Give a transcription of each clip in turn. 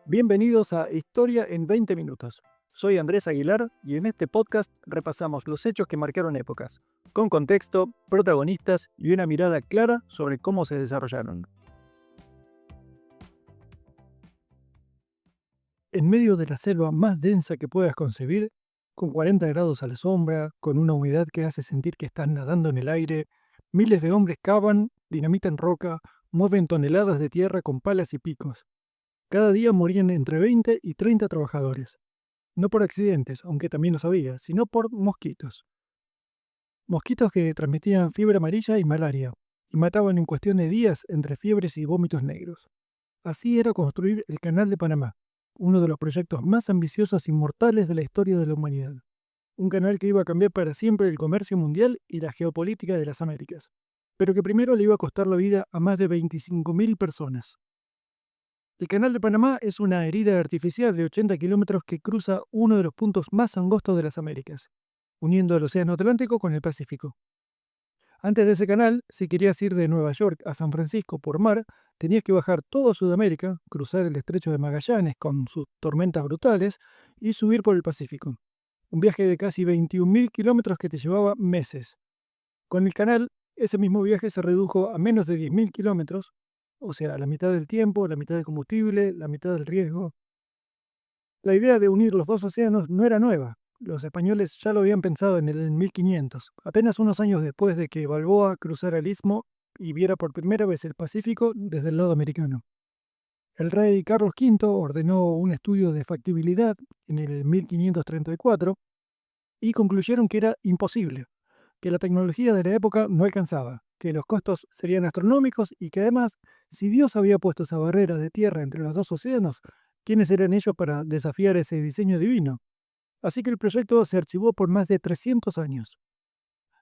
Bienvenidos a Historia en 20 minutos. Soy Andrés Aguilar y en este podcast repasamos los hechos que marcaron épocas, con contexto, protagonistas y una mirada clara sobre cómo se desarrollaron. En medio de la selva más densa que puedas concebir, con 40 grados a la sombra, con una humedad que hace sentir que estás nadando en el aire, miles de hombres cavan, dinamitan roca, mueven toneladas de tierra con palas y picos. Cada día morían entre 20 y 30 trabajadores. No por accidentes, aunque también los había, sino por mosquitos. Mosquitos que transmitían fiebre amarilla y malaria, y mataban en cuestión de días entre fiebres y vómitos negros. Así era construir el Canal de Panamá, uno de los proyectos más ambiciosos y mortales de la historia de la humanidad. Un canal que iba a cambiar para siempre el comercio mundial y la geopolítica de las Américas, pero que primero le iba a costar la vida a más de 25.000 personas. El Canal de Panamá es una herida artificial de 80 kilómetros que cruza uno de los puntos más angostos de las Américas, uniendo el Océano Atlántico con el Pacífico. Antes de ese canal, si querías ir de Nueva York a San Francisco por mar, tenías que bajar toda Sudamérica, cruzar el Estrecho de Magallanes con sus tormentas brutales y subir por el Pacífico. Un viaje de casi 21.000 kilómetros que te llevaba meses. Con el canal, ese mismo viaje se redujo a menos de 10.000 kilómetros, o sea, la mitad del tiempo, la mitad del combustible, la mitad del riesgo. La idea de unir los dos océanos no era nueva. Los españoles ya lo habían pensado en el 1500, apenas unos años después de que Balboa cruzara el istmo y viera por primera vez el Pacífico desde el lado americano. El rey Carlos V ordenó un estudio de factibilidad en el 1534 y concluyeron que era imposible, que la tecnología de la época no alcanzaba, que los costos serían astronómicos y que además, si Dios había puesto esa barrera de tierra entre los dos océanos, ¿quiénes eran ellos para desafiar ese diseño divino? Así que el proyecto se archivó por más de 300 años.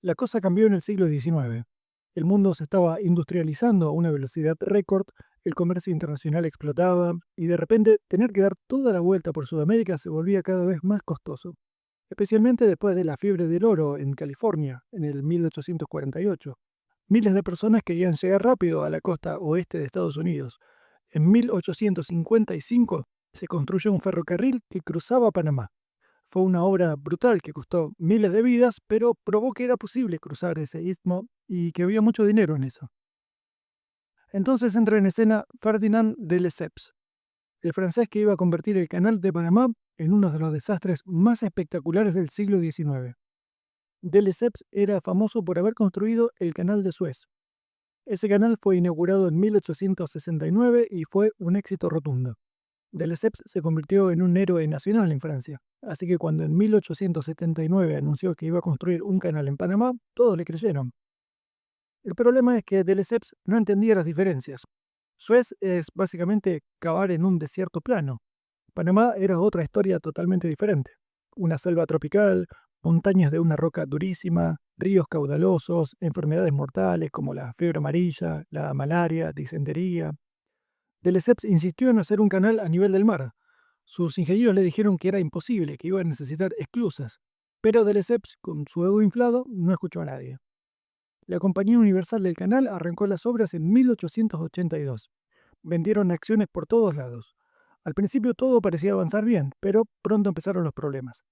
La cosa cambió en el siglo XIX. El mundo se estaba industrializando a una velocidad récord, el comercio internacional explotaba y de repente tener que dar toda la vuelta por Sudamérica se volvía cada vez más costoso, especialmente después de la fiebre del oro en California en el 1848. Miles de personas querían llegar rápido a la costa oeste de Estados Unidos. En 1855 se construyó un ferrocarril que cruzaba Panamá. Fue una obra brutal que costó miles de vidas, pero probó que era posible cruzar ese istmo y que había mucho dinero en eso. Entonces entra en escena Ferdinand de Lesseps, el francés que iba a convertir el Canal de Panamá en uno de los desastres más espectaculares del siglo XIX. De Lesseps era famoso por haber construido el Canal de Suez. Ese canal fue inaugurado en 1869 y fue un éxito rotundo. De Lesseps se convirtió en un héroe nacional en Francia, así que cuando en 1879 anunció que iba a construir un canal en Panamá, todos le creyeron. El problema es que de Lesseps no entendía las diferencias. Suez es básicamente cavar en un desierto plano. Panamá era otra historia totalmente diferente. Una selva tropical, montañas de una roca durísima, ríos caudalosos, enfermedades mortales como la fiebre amarilla, la malaria, disentería. De Lesseps insistió en hacer un canal a nivel del mar. Sus ingenieros le dijeron que era imposible, que iba a necesitar esclusas. Pero de Lesseps, con su ego inflado, no escuchó a nadie. La Compañía Universal del Canal arrancó las obras en 1882. Vendieron acciones por todos lados. Al principio todo parecía avanzar bien, pero pronto empezaron los problemas.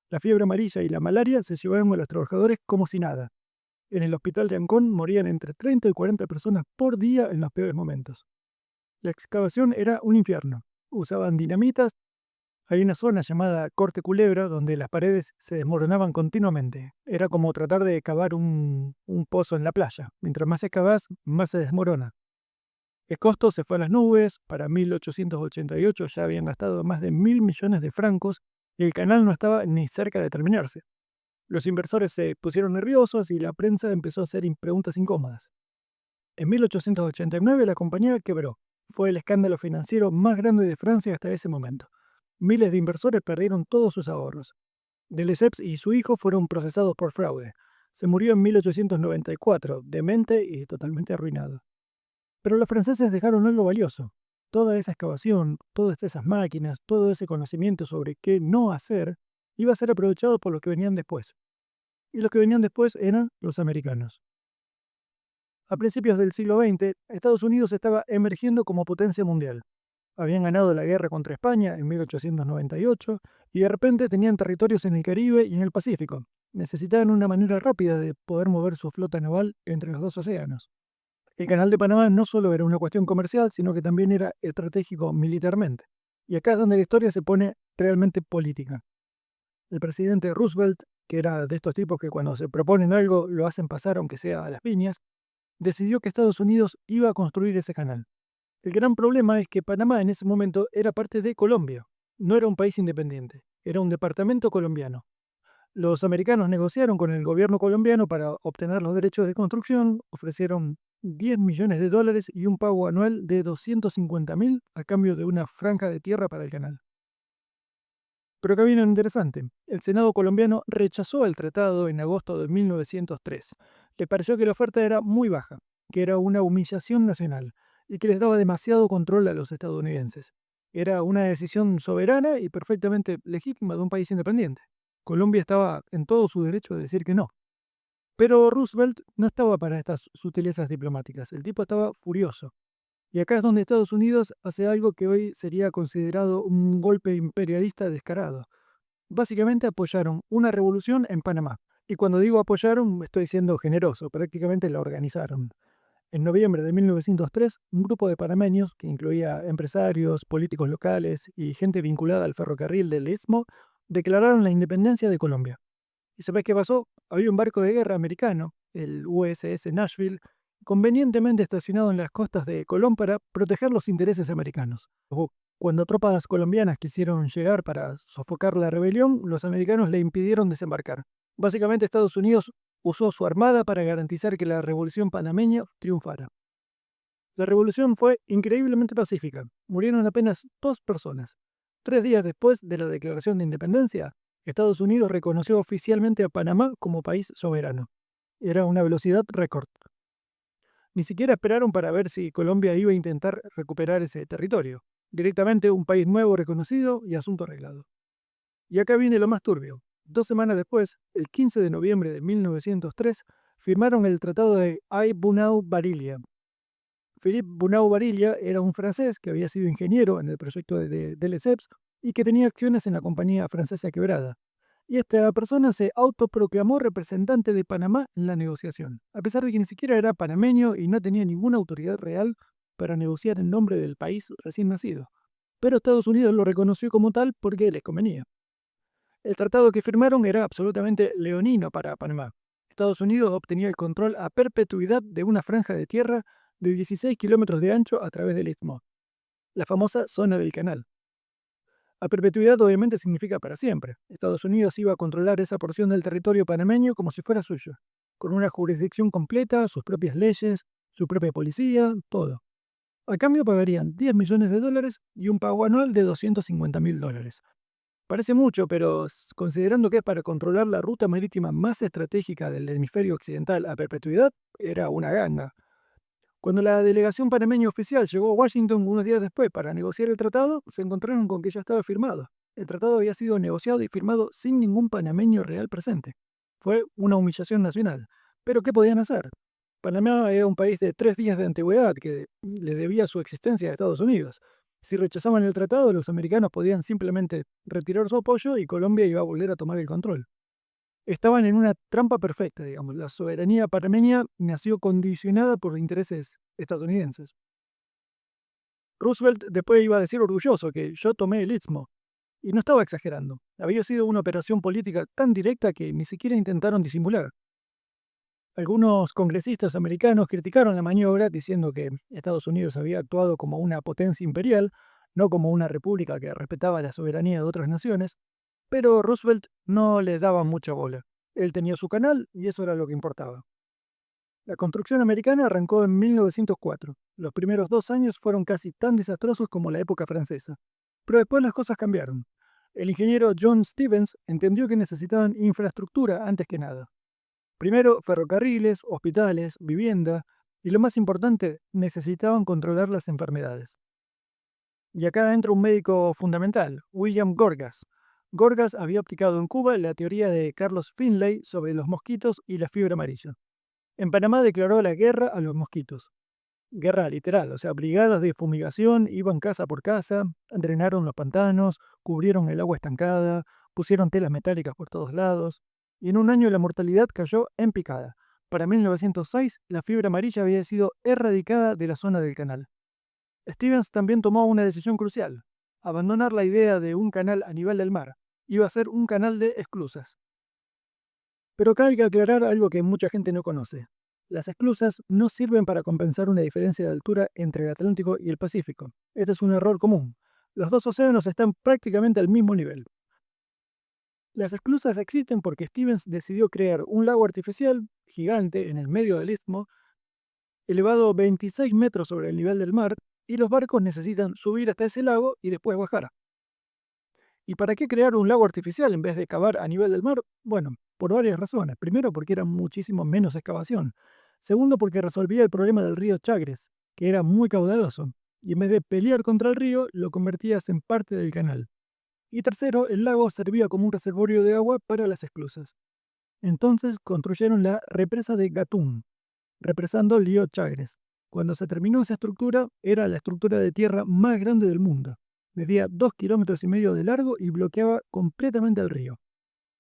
La fiebre amarilla y la malaria se llevaron a los trabajadores como si nada. En el hospital de Ancón morían entre 30 y 40 personas por día en los peores momentos. La excavación era un infierno. Usaban dinamitas. Hay una zona llamada Corte Culebra donde las paredes se desmoronaban continuamente. Era como tratar de cavar un pozo en la playa. Mientras más excavas, más se desmorona. El costo se fue a las nubes. Para 1888 ya habían gastado más de 1.000 millones de francos y el canal no estaba ni cerca de terminarse. Los inversores se pusieron nerviosos y la prensa empezó a hacer preguntas incómodas. En 1889 la compañía quebró. Fue el escándalo financiero más grande de Francia hasta ese momento. Miles de inversores perdieron todos sus ahorros. De Lesseps y su hijo fueron procesados por fraude. Se murió en 1894, demente y totalmente arruinado. Pero los franceses dejaron algo valioso. Toda esa excavación, todas esas máquinas, todo ese conocimiento sobre qué no hacer, iba a ser aprovechado por los que venían después. Y los que venían después eran los americanos. A principios del siglo XX, Estados Unidos estaba emergiendo como potencia mundial. Habían ganado la guerra contra España en 1898 y de repente tenían territorios en el Caribe y en el Pacífico. Necesitaban una manera rápida de poder mover su flota naval entre los dos océanos. El Canal de Panamá no solo era una cuestión comercial, sino que también era estratégico militarmente. Y acá es donde la historia se pone realmente política. El presidente Roosevelt, que era de estos tipos que cuando se proponen algo lo hacen pasar aunque sea a las piñas, decidió que Estados Unidos iba a construir ese canal. El gran problema es que Panamá en ese momento era parte de Colombia, no era un país independiente, era un departamento colombiano. Los americanos negociaron con el gobierno colombiano para obtener los derechos de construcción, ofrecieron 10 millones de dólares y un pago anual de 250.000 a cambio de una franja de tierra para el canal. Pero acá viene lo interesante. El Senado colombiano rechazó el tratado en agosto de 1903. Le pareció que la oferta era muy baja, que era una humillación nacional y que les daba demasiado control a los estadounidenses. Era una decisión soberana y perfectamente legítima de un país independiente. Colombia estaba en todo su derecho de decir que no. Pero Roosevelt no estaba para estas sutilezas diplomáticas. El tipo estaba furioso. Y acá es donde Estados Unidos hace algo que hoy sería considerado un golpe imperialista descarado. Básicamente apoyaron una revolución en Panamá. Y cuando digo apoyaron, estoy siendo generoso, prácticamente la organizaron. En noviembre de 1903, un grupo de panameños, que incluía empresarios, políticos locales y gente vinculada al ferrocarril del Istmo, declararon la independencia de Colombia. ¿Y sabés qué pasó? Había un barco de guerra americano, el USS Nashville, convenientemente estacionado en las costas de Colón para proteger los intereses americanos. Cuando tropas colombianas quisieron llegar para sofocar la rebelión, los americanos le impidieron desembarcar. Básicamente Estados Unidos usó su armada para garantizar que la revolución panameña triunfara. La revolución fue increíblemente pacífica. Murieron apenas 2 personas. 3 días después de la declaración de independencia, Estados Unidos reconoció oficialmente a Panamá como país soberano. Era una velocidad récord. Ni siquiera esperaron para ver si Colombia iba a intentar recuperar ese territorio. Directamente un país nuevo reconocido y asunto arreglado. Y acá viene lo más turbio. 2 semanas después, el 15 de noviembre de 1903, firmaron el Tratado de Ay-Bunau-Varilla. Philippe Bunau-Varilla era un francés que había sido ingeniero en el proyecto de Lesseps y que tenía acciones en la compañía francesa quebrada. Y esta persona se autoproclamó representante de Panamá en la negociación, a pesar de que ni siquiera era panameño y no tenía ninguna autoridad real para negociar en nombre del país recién nacido. Pero Estados Unidos lo reconoció como tal porque les convenía. El tratado que firmaron era absolutamente leonino para Panamá. Estados Unidos obtenía el control a perpetuidad de una franja de tierra de 16 kilómetros de ancho a través del istmo, la famosa zona del canal. A perpetuidad obviamente significa para siempre. Estados Unidos iba a controlar esa porción del territorio panameño como si fuera suyo, con una jurisdicción completa, sus propias leyes, su propia policía, todo. A cambio pagarían 10 millones de dólares y un pago anual de 250.000 dólares. Parece mucho, pero considerando que es para controlar la ruta marítima más estratégica del hemisferio occidental a perpetuidad, era una ganga. Cuando la delegación panameña oficial llegó a Washington unos días después para negociar el tratado, se encontraron con que ya estaba firmado. El tratado había sido negociado y firmado sin ningún panameño real presente. Fue una humillación nacional. Pero ¿qué podían hacer? Panamá era un país de 3 días de antigüedad que le debía su existencia a Estados Unidos. Si rechazaban el tratado, los americanos podían simplemente retirar su apoyo y Colombia iba a volver a tomar el control. Estaban en una trampa perfecta, digamos. La soberanía panameña nació condicionada por intereses estadounidenses. Roosevelt después iba a decir orgulloso que yo tomé el Istmo. Y no estaba exagerando. Había sido una operación política tan directa que ni siquiera intentaron disimular. Algunos congresistas americanos criticaron la maniobra diciendo que Estados Unidos había actuado como una potencia imperial, no como una república que respetaba la soberanía de otras naciones, pero Roosevelt no les daba mucha bola. Él tenía su canal y eso era lo que importaba. La construcción americana arrancó en 1904. Los primeros 2 años fueron casi tan desastrosos como la época francesa. Pero después las cosas cambiaron. El ingeniero John Stevens entendió que necesitaban infraestructura antes que nada. Primero, ferrocarriles, hospitales, vivienda y lo más importante, necesitaban controlar las enfermedades. Y acá entra un médico fundamental, William Gorgas. Gorgas había aplicado en Cuba la teoría de Carlos Finlay sobre los mosquitos y la fiebre amarilla. En Panamá declaró la guerra a los mosquitos. Guerra literal, o sea, brigadas de fumigación iban casa por casa, drenaron los pantanos, cubrieron el agua estancada, pusieron telas metálicas por todos lados, y en un año la mortalidad cayó en picada. Para 1906, la fiebre amarilla había sido erradicada de la zona del canal. Stevens también tomó una decisión crucial: abandonar la idea de un canal a nivel del mar. Iba a ser un canal de esclusas. Pero acá hay que aclarar algo que mucha gente no conoce. Las esclusas no sirven para compensar una diferencia de altura entre el Atlántico y el Pacífico. Este es un error común. Los dos océanos están prácticamente al mismo nivel. Las esclusas existen porque Stevens decidió crear un lago artificial gigante en el medio del istmo, elevado 26 metros sobre el nivel del mar, y los barcos necesitan subir hasta ese lago y después bajar. ¿Y para qué crear un lago artificial en vez de cavar a nivel del mar? Bueno, por varias razones. Primero, porque era muchísimo menos excavación. Segundo, porque resolvía el problema del río Chagres, que era muy caudaloso, y en vez de pelear contra el río, lo convertías en parte del canal. Y tercero, el lago servía como un reservorio de agua para las esclusas. Entonces construyeron la represa de Gatún, represando el río Chagres. Cuando se terminó esa estructura, era la estructura de tierra más grande del mundo. Medía 2,5 kilómetros de largo y bloqueaba completamente el río.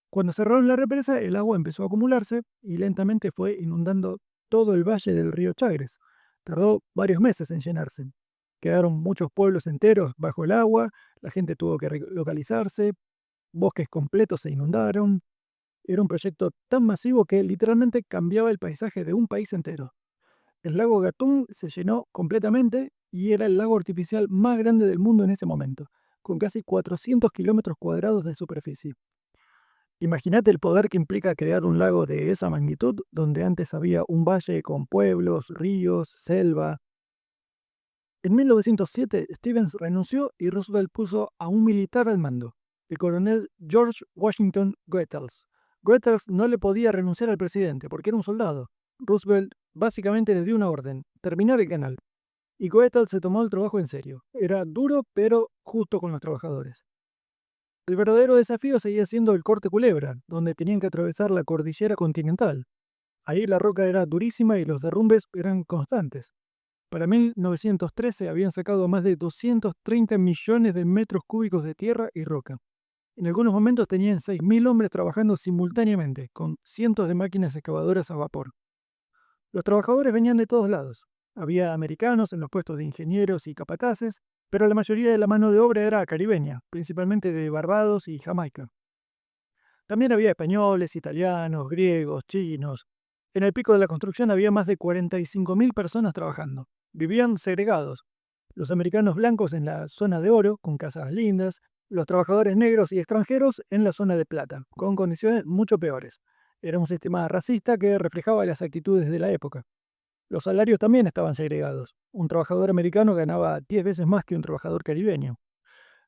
Cuando cerraron la represa, el agua empezó a acumularse y lentamente fue inundando todo el valle del río Chagres. Tardó varios meses en llenarse. Quedaron muchos pueblos enteros bajo el agua, la gente tuvo que localizarse, bosques completos se inundaron. Era un proyecto tan masivo que literalmente cambiaba el paisaje de un país entero. El lago Gatún se llenó completamente y era el lago artificial más grande del mundo en ese momento, con casi 400 kilómetros cuadrados de superficie. Imagínate el poder que implica crear un lago de esa magnitud, donde antes había un valle con pueblos, ríos, selva. En 1907, Stevens renunció y Roosevelt puso a un militar al mando, el coronel George Washington Goethals. Goethals no le podía renunciar al presidente porque era un soldado. Roosevelt básicamente le dio una orden: terminar el canal. Y Goethals se tomó el trabajo en serio. Era duro, pero justo con los trabajadores. El verdadero desafío seguía siendo el Corte Culebra, donde tenían que atravesar la cordillera continental. Ahí la roca era durísima y los derrumbes eran constantes. Para 1913 habían sacado más de 230 millones de metros cúbicos de tierra y roca. En algunos momentos tenían 6.000 hombres trabajando simultáneamente, con cientos de máquinas excavadoras a vapor. Los trabajadores venían de todos lados. Había americanos en los puestos de ingenieros y capataces, pero la mayoría de la mano de obra era caribeña, principalmente de Barbados y Jamaica. También había españoles, italianos, griegos, chinos. En el pico de la construcción había más de 45.000 personas trabajando. Vivían segregados. Los americanos blancos en la zona de oro, con casas lindas, los trabajadores negros y extranjeros en la zona de plata, con condiciones mucho peores. Era un sistema racista que reflejaba las actitudes de la época. Los salarios también estaban segregados. Un trabajador americano ganaba 10 veces más que un trabajador caribeño.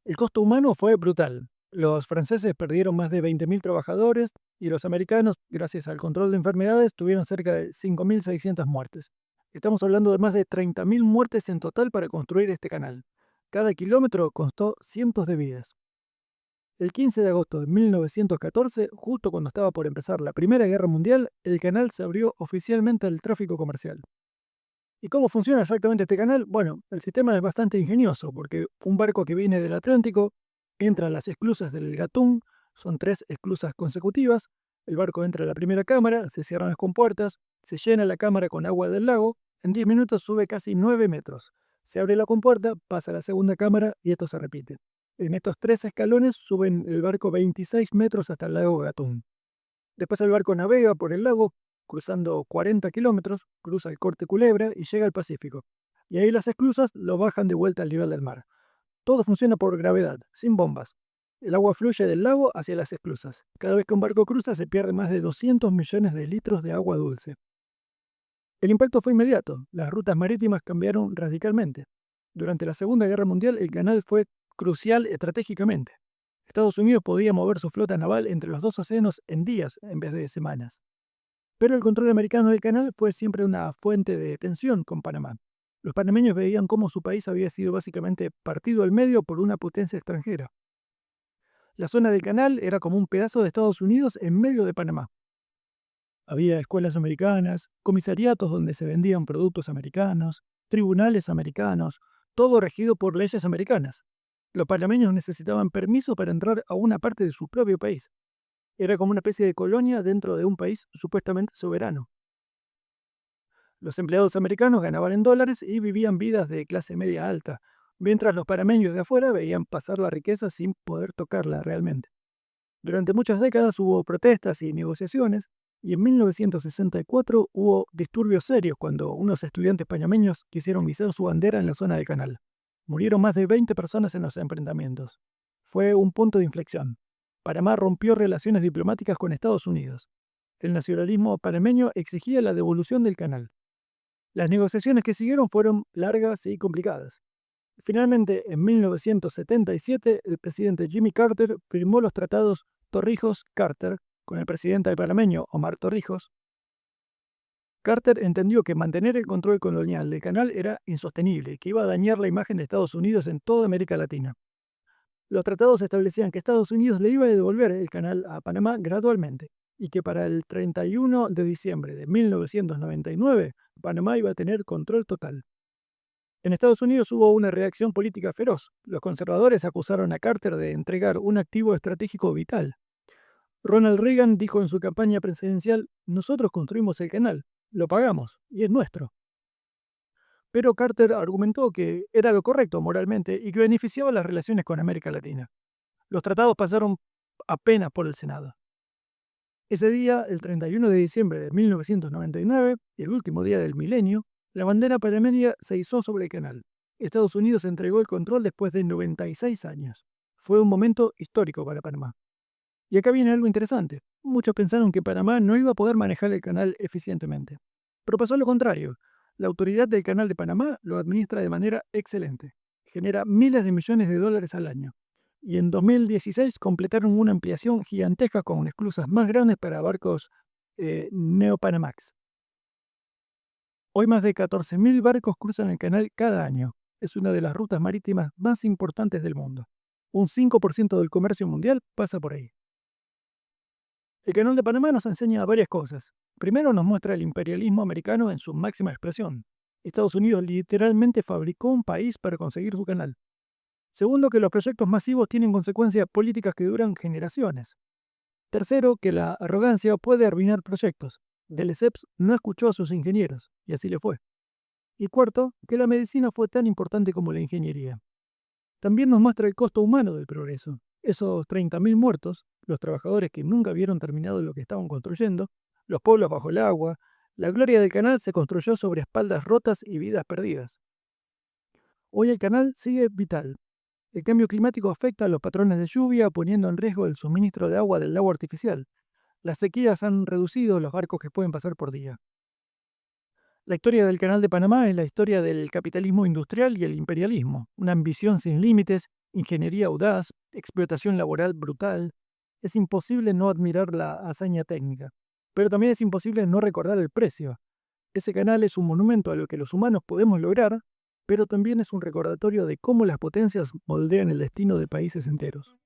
El costo humano fue brutal. Los franceses perdieron más de 20.000 trabajadores y los americanos, gracias al control de enfermedades, tuvieron cerca de 5.600 muertes. Estamos hablando de más de 30.000 muertes en total para construir este canal. Cada kilómetro costó cientos de vidas. El 15 de agosto de 1914, justo cuando estaba por empezar la Primera Guerra Mundial, el canal se abrió oficialmente al tráfico comercial. ¿Y cómo funciona exactamente este canal? Bueno, el sistema es bastante ingenioso porque un barco que viene del Atlántico entra a las esclusas del Gatún, son 3 esclusas consecutivas. El barco entra a la primera cámara, se cierran las compuertas, se llena la cámara con agua del lago, en 10 minutos sube casi 9 metros. Se abre la compuerta, pasa a la segunda cámara y esto se repite. En estos 3 escalones suben el barco 26 metros hasta el lago Gatún. Después el barco navega por el lago, cruzando 40 kilómetros, cruza el Corte Culebra y llega al Pacífico. Y ahí las esclusas lo bajan de vuelta al nivel del mar. Todo funciona por gravedad, sin bombas. El agua fluye del lago hacia las esclusas. Cada vez que un barco cruza se pierde más de 200 millones de litros de agua dulce. El impacto fue inmediato. Las rutas marítimas cambiaron radicalmente. Durante la Segunda Guerra Mundial el canal fue crucial estratégicamente. Estados Unidos podía mover su flota naval entre los dos océanos en días en vez de semanas. Pero el control americano del canal fue siempre una fuente de tensión con Panamá. Los panameños veían cómo su país había sido básicamente partido al medio por una potencia extranjera. La zona del canal era como un pedazo de Estados Unidos en medio de Panamá. Había escuelas americanas, comisariatos donde se vendían productos americanos, tribunales americanos, todo regido por leyes americanas. Los panameños necesitaban permiso para entrar a una parte de su propio país. Era como una especie de colonia dentro de un país supuestamente soberano. Los empleados americanos ganaban en dólares y vivían vidas de clase media alta, mientras los panameños de afuera veían pasar la riqueza sin poder tocarla realmente. Durante muchas décadas hubo protestas y negociaciones, y en 1964 hubo disturbios serios cuando unos estudiantes panameños quisieron izar su bandera en la zona del canal. Murieron más de 20 personas en los enfrentamientos. Fue un punto de inflexión. Panamá rompió relaciones diplomáticas con Estados Unidos. El nacionalismo panameño exigía la devolución del canal. Las negociaciones que siguieron fueron largas y complicadas. Finalmente, en 1977, el presidente Jimmy Carter firmó los tratados Torrijos-Carter con el presidente panameño Omar Torrijos. Carter entendió que mantener el control colonial del canal era insostenible y que iba a dañar la imagen de Estados Unidos en toda América Latina. Los tratados establecían que Estados Unidos le iba a devolver el canal a Panamá gradualmente y que para el 31 de diciembre de 1999 Panamá iba a tener control total. En Estados Unidos hubo una reacción política feroz. Los conservadores acusaron a Carter de entregar un activo estratégico vital. Ronald Reagan dijo en su campaña presidencial: "Nosotros construimos el canal, lo pagamos y es nuestro". Pero Carter argumentó que era lo correcto moralmente y que beneficiaba las relaciones con América Latina. Los tratados pasaron apenas por el Senado. Ese día, el 31 de diciembre de 1999, el último día del milenio, la bandera panameña se izó sobre el canal. Estados Unidos entregó el control después de 96 años. Fue un momento histórico para Panamá. Y acá viene algo interesante. Muchos pensaron que Panamá no iba a poder manejar el canal eficientemente. Pero pasó lo contrario. La autoridad del Canal de Panamá lo administra de manera excelente. Genera miles de millones de dólares al año. Y en 2016 completaron una ampliación gigantesca con esclusas más grandes para barcos Neo-Panamax. Hoy más de 14.000 barcos cruzan el canal cada año. Es una de las rutas marítimas más importantes del mundo. Un 5% del comercio mundial pasa por ahí. El Canal de Panamá nos enseña varias cosas. Primero, nos muestra el imperialismo americano en su máxima expresión. Estados Unidos literalmente fabricó un país para conseguir su canal. Segundo, que los proyectos masivos tienen consecuencias políticas que duran generaciones. Tercero, que la arrogancia puede arruinar proyectos. Lesseps no escuchó a sus ingenieros, y así le fue. Y cuarto, que la medicina fue tan importante como la ingeniería. También nos muestra el costo humano del progreso. Esos 30.000 muertos, los trabajadores que nunca vieron terminado lo que estaban construyendo, los pueblos bajo el agua, la gloria del canal se construyó sobre espaldas rotas y vidas perdidas. Hoy el canal sigue vital. El cambio climático afecta a los patrones de lluvia, poniendo en riesgo el suministro de agua del lago artificial. Las sequías han reducido los barcos que pueden pasar por día. La historia del Canal de Panamá es la historia del capitalismo industrial y el imperialismo, una ambición sin límites, ingeniería audaz, explotación laboral brutal. Es imposible no admirar la hazaña técnica, pero también es imposible no recordar el precio. Ese canal es un monumento a lo que los humanos podemos lograr, pero también es un recordatorio de cómo las potencias moldean el destino de países enteros.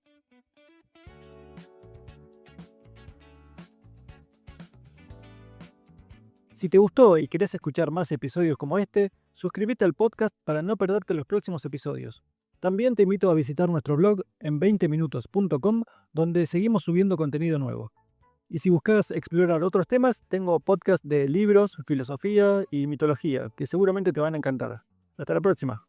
Si te gustó y querés escuchar más episodios como este, suscríbete al podcast para no perderte los próximos episodios. También te invito a visitar nuestro blog en 20minutos.com, donde seguimos subiendo contenido nuevo. Y si buscas explorar otros temas, tengo podcasts de libros, filosofía y mitología, que seguramente te van a encantar. Hasta la próxima.